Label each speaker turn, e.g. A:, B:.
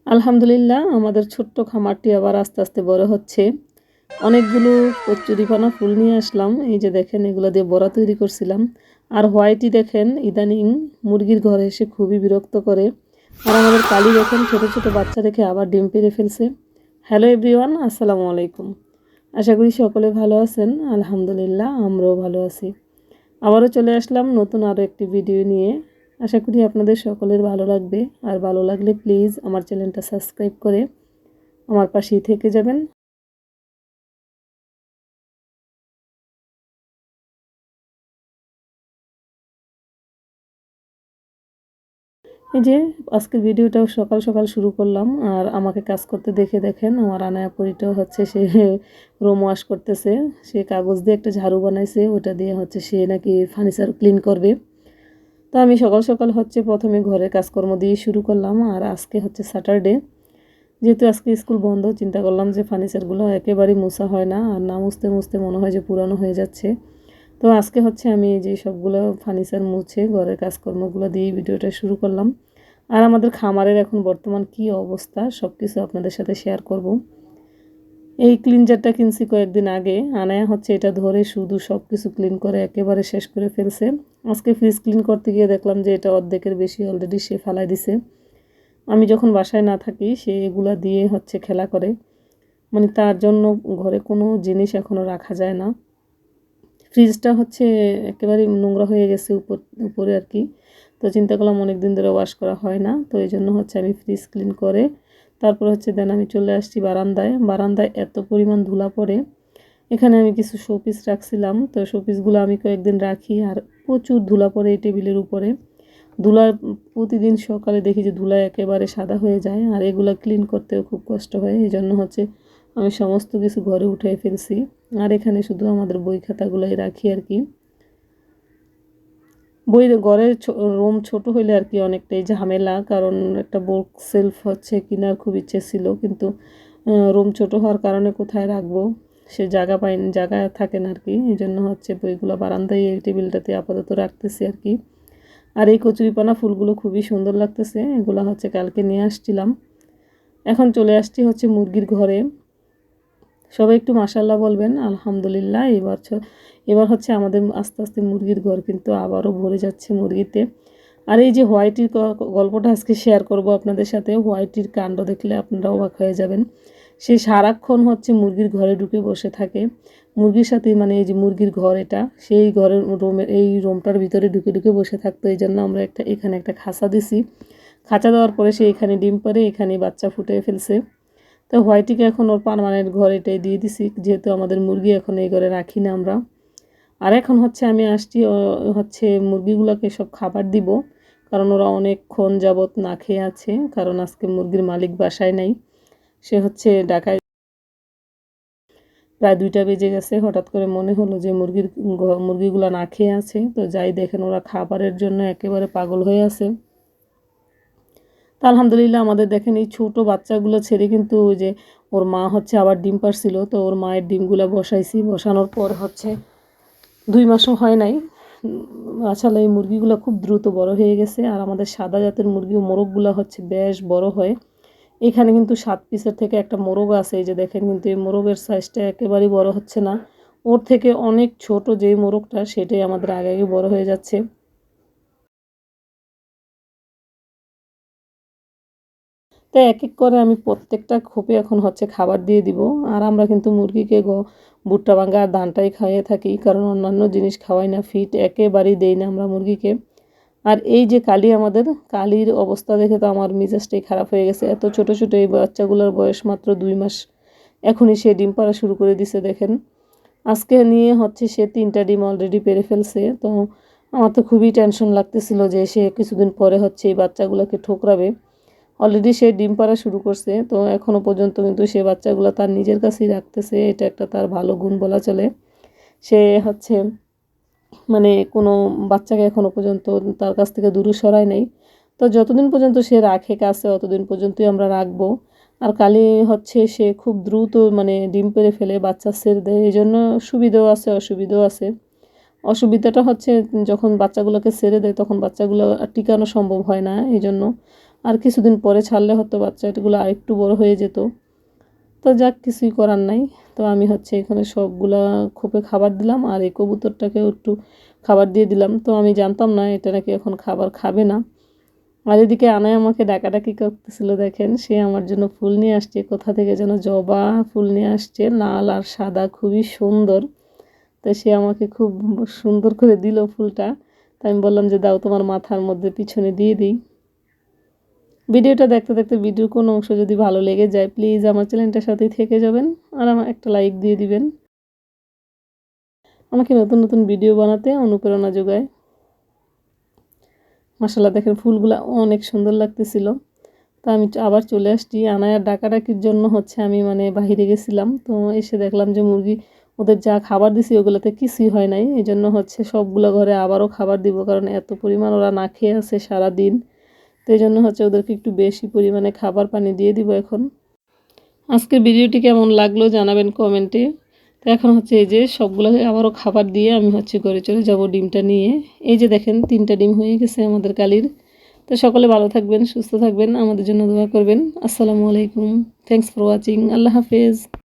A: আলহামদুলিল্লাহ আমাদের ছোট্ট খামারটি আবার আস্তে আস্তে বড় হচ্ছে। অনেকগুলো কচুরিপানা ফুল নিয়ে আসলাম। এই যে দেখেন এগুলো দিয়ে বড়া তৈরি করছিলাম। আর হোয়াইটই দেখেন ইদানিং মুরগির ঘরে এসে খুবই বিরক্ত করে। আর আমাদের কালি দেখেন ছোট ছোট বাচ্চা রেখে আবার ডিম পেড়ে ফেলছে। হ্যালো এভরিওয়ান, আসসালামু আলাইকুম। আশা করি সকলে ভালো আছেন। আলহামদুলিল্লাহ আমরাও ভালো আছি। আবারও চলে আসলাম নতুন আরও একটি ভিডিও নিয়ে। আশা করি আপনাদের সকলের ভালো লাগবে। আর ভালো লাগলে প্লিজ আমার চ্যানেলটা সাবস্ক্রাইব করে আমার পাশেই থেকে যাবেন। এই যে আজকের ভিডিওটাও সকাল সকাল শুরু করলাম। আর আমাকে কাজ করতে দেখে দেখেন আমার আনায়া পরিটাও হচ্ছে সে রুম ওয়াশ করতেছে। সে কাগজ দিয়ে একটা ঝাড়ু বানাইছে, ওটা দিয়ে হচ্ছে সে নাকি ফার্নিচার ক্লিন করবে। তো আমি সকাল সকাল হচ্ছে প্রথমে ঘরের কাজকর্ম দিয়ে শুরু করলাম। আর আজকে হচ্ছে স্যাটারডে, যেহেতু আজকে স্কুল বন্ধ, চিন্তা করলাম যে ফার্নিচারগুলো একেবারেই মোছা হয় না, আর না মুছতে মুছতে মনে হয় যে পুরানো হয়ে যাচ্ছে। তো আজকে হচ্ছে আমি যে সবগুলো ফার্নিচার মুছে ঘরের কাজকর্মগুলো দিয়ে ভিডিওটা শুরু করলাম। আর আমাদের খামারের এখন বর্তমান কি অবস্থা সব কিছু আপনাদের সাথে শেয়ার করব। এই ক্লিনজারটা কিনছি কয়েকদিন আগে, আনায়া হচ্ছে এটা ধরে শুধু সব কিছু ক্লিন করে একেবারে শেষ করে ফেলছে। আজকে ফ্রিজ ক্লিন করতে গিয়ে দেখলাম যে এটা অর্ধেকের বেশি অলরেডি সে ফেলাই দিছে। আমি যখন বাসায় না থাকি সে এগুলা দিয়ে হচ্ছে খেলা করে, মানে তার জন্য ঘরে কোনো জিনিস এখনও রাখা যায় না। ফ্রিজটা হচ্ছে একেবারে নোংরা হয়ে গেছে উপরে আর কি। তো চিন্তা করলাম অনেক দিন ধরে ওয়াশ করা হয় না, তো এই জন্য হচ্ছে আমি ফ্রিজ ক্লিন করে তারপর হচ্ছে দেন আমি চলে আসছি বারান্দায় এত পরিমাণ ধুলা পড়ে। এখানে আমি কিছু শোপিস রাখছিলাম, তো শোপিসগুলো আমি কয়েকদিন রাখি আর প্রচুর ধুলা পড়ে এই টেবিলের উপরে। ধুলা প্রতিদিন সকালে দেখি যে ধুলা একেবারে সাদা হয়ে যায়, আর এগুলো ক্লিন করতেও খুব কষ্ট হয়। এই জন্য হচ্ছে আমি সমস্ত কিছু ঘরে উঠে ফেলছি। আর এখানে শুধু আমাদের বই খাতাগুলোই রাখি আর কি। বই ঘরের রুম ছোট হইলে আর কি অনেকটাই ঝামেলা, কারণ একটা বুক সেলফ হচ্ছে কেনার খুব ইচ্ছে ছিল, কিন্তু রুম ছোট হওয়ার কারণে কোথায় রাখবো সে জায়গা থাকে না আর কি। এই জন্য হচ্ছে বইগুলো বারান্দায় এই টেবিলটাতে আপাতত রাখতেছি আর কি। আর এই কচুরিপানা ফুলগুলো খুবই সুন্দর লাগতেছে, এগুলো হচ্ছে কালকে নিয়ে আসছিলাম। এখন চলে আসছি হচ্ছে মুরগির ঘরে। সবাই একটু মাশাল্লাহ বলবেন। আলহামদুলিল্লাহ এবার হচ্ছে আমাদের আস্তে আস্তে মুরগির ঘর কিন্তু আবারও ভরে যাচ্ছে মুরগিতে। আর এই যে হোয়াইটির গল্পটা আজকে শেয়ার করব আপনাদের সাথে। হোয়াইটির কাণ্ড দেখলে আপনারা অবাক হয়ে যাবেন। সে সারাক্ষণ হচ্ছে মুরগির ঘরে ঢুকে বসে থাকে মুরগির সাথে, মানে এই যে মুরগির ঘর এটা, সেই ঘরের এই রুমটার ভিতরে ঢুকে ঢুকে বসে থাকতো। এই জন্য আমরা এখানে একটা খাঁচা দিছি। খাঁচা দেওয়ার পরে সে এখানে ডিম পারে, এখানে বাচ্চা ফুটে ফেলছে। তো হোয়াইটিকে এখন ওর পার্মানেন্ট ঘর এটাই দিয়ে দিছি, যেহেতু আমাদের মুরগি এখন এই ঘরে রাখি না আমরা। আর এখন হচ্ছে আমি আসছি হচ্ছে মুরগিগুলোকে সব খাবার দিব, কারণ ওরা অনেকক্ষণ যাবৎ না খেয়ে আছে, কারণ আজকে মুরগির মালিক বাসায় নাই। সে হচ্ছে ঢাকায়। প্রায় 2টা বেজে গেছে। হঠাৎ করে মনে হলো যে মুরগিগুলো না খেয়ে আছে, তো যাই দেখেন ওরা খাবারের জন্য একেবারে পাগল হয়ে আছে। তা আলহামদুলিল্লাহ আমাদের দেখেন এই ছোটো বাচ্চাগুলো ছেড়ে কিন্তু ওই যে ওর মা হচ্ছে আবার ডিম পারছিল, তো ওর মায়ের ডিমগুলো বসাইছি। বসানোর পর হচ্ছে 2 মাসও হয় নাই। আসলে এই মুরগিগুলো খুব দ্রুত বড় হয়ে গেছে। আর আমাদের সাদা জাতের মুরগি মোরগগুলো হচ্ছে বেশ বড় হয়। এখানে কিন্তু 7 পিসের থেকে একটা মোরগ আছে, এই যে দেখেন, কিন্তু এই মোরগের সাইজটা একেবারেই বড় হচ্ছে না। ওর থেকে অনেক ছোট যেই মোরগটা সেটাই আমাদের আগে আগে বড় হয়ে যাচ্ছে। তো এক এক করে আমি প্রত্যেকটা খোপে এখন হচ্ছে খাবার দিয়ে দিব। আর আমরা কিন্তু মুরগিকে ভুট্টা ভাঙা আর ধানটাই খাইয়ে থাকি, কারণ অন্যান্য জিনিস খাওয়াই না, ফিট একেবারেই দেই না আমরা মুরগিকে। আর এই যে আমাদের কালির অবস্থা দেখে তো আমার মেজাজটাই খারাপ হয়ে গেছে। এত ছোট ছোট এই বাচ্চাগুলোর বয়স মাত্র 2 মাস, এখনই সে ডিম পাড়া শুরু করে দিছে দেখেন। আজকে নিয়ে হচ্ছে সে 3টা ডিম অলরেডি পেড়ে ফেলছে। তো আমার তো খুবই টেনশন লাগতেছিল যে সে কিছুদিন পরে হচ্ছে এই বাচ্চাগুলোকে ঠোকরাবে। অলরেডি সে ডিম পাড়া শুরু করছে, তো এখনও পর্যন্ত কিন্তু সে বাচ্চাগুলো তার নিজের কাছেই রাখতেছে। এটা একটা তার ভালো গুণ বলা চলে। সে হচ্ছে মানে কোনো বাচ্চাকে এখনও পর্যন্ত তার কাছ থেকে দূরে সরায় নেই। তো যতদিন পর্যন্ত সে রাখে কাছে ততদিন পর্যন্তই আমরা রাখবো। আর কালি হচ্ছে সে খুব দ্রুত মানে ডিম পেড়ে ফেলে, বাচ্চা ছেড়ে দেয়। এই জন্য সুবিধাও আছে অসুবিধাও আছে। অসুবিধাটা হচ্ছে যখন বাচ্চাগুলোকে ছেড়ে দেয় তখন বাচ্চাগুলো টিকানো সম্ভব হয় না। এই জন্য আর কিছুদিন পরে ছাড়লে হয়তো বাচ্চাগুলো আরেকটু বড় হয়ে যেত। তো যাক, কিছুই করার নাই। তো আমি হচ্ছে এখানে সবগুলা খোপে খাবার দিলাম, আর এই কবুতরটাকেও একটু খাবার দিয়ে দিলাম। তো আমি জানতাম না এটা নাকি এখন খাবার খাবে না। আর এদিকে আনায় আমাকে ডাকাডাকি করতেছিল, দেখেন সে আমার জন্য ফুল নিয়ে আসছে, কোথা থেকে যেন জবা ফুল নিয়ে আসছে, লাল আর সাদা, খুবই সুন্দর। তো সে আমাকে খুব সুন্দর করে দিল ফুলটা। তাই আমি বললাম যে দাও, তোমার মাথার মধ্যে পিছনে দিয়ে দিই। ভিডিওটা দেখতে দেখতে ভিডিওর কোনো অংশ যদি ভালো লেগে যায়, প্লিজ আমার চ্যানেলটার সাথেই থেকে যাবেন আর আমার একটা লাইক দিয়ে দিবেন। আমাকে নতুন নতুন ভিডিও বানাতে অনুপ্রেরণা যোগায়। মাশাআল্লাহ, দেখেন ফুলগুলো অনেক সুন্দর লাগতেছিল। তো আমি আবার চলে আসছি আনায়ার ডাকাডাকির জন্য। হচ্ছে আমি মানে বাহিরে গেছিলাম, তো এসে দেখলাম যে মুরগি ওদের যা খাবার দিছি ওগুলোতে কিছুই হয় নাই। এই জন্য হচ্ছে সবগুলো ঘরে আবারও খাবার দিব, কারণ এত পরিমাণ ওরা না খেয়ে আছে সারাদিন। তো এই জন্য হচ্ছে ওদেরকে একটু বেশি পরিমাণে খাবার পানি দিয়ে দিব এখন। আজকের ভিডিওটি কেমন লাগলো জানাবেন কমেন্টে। তো এখন হচ্ছে এই যে সবগুলোকে আবারও খাবার দিয়ে আমি হচ্ছে ঘরে চলে যাব ডিমটা নিয়ে। এই যে দেখেন 3টা ডিম হয়ে গেছে আমাদের কালির। তো সকলে ভালো থাকবেন, সুস্থ থাকবেন, আমাদের জন্য দোয়া করবেন। আসসালামু আলাইকুম, থ্যাংকস ফর ওয়াচিং, আল্লাহ হাফেজ।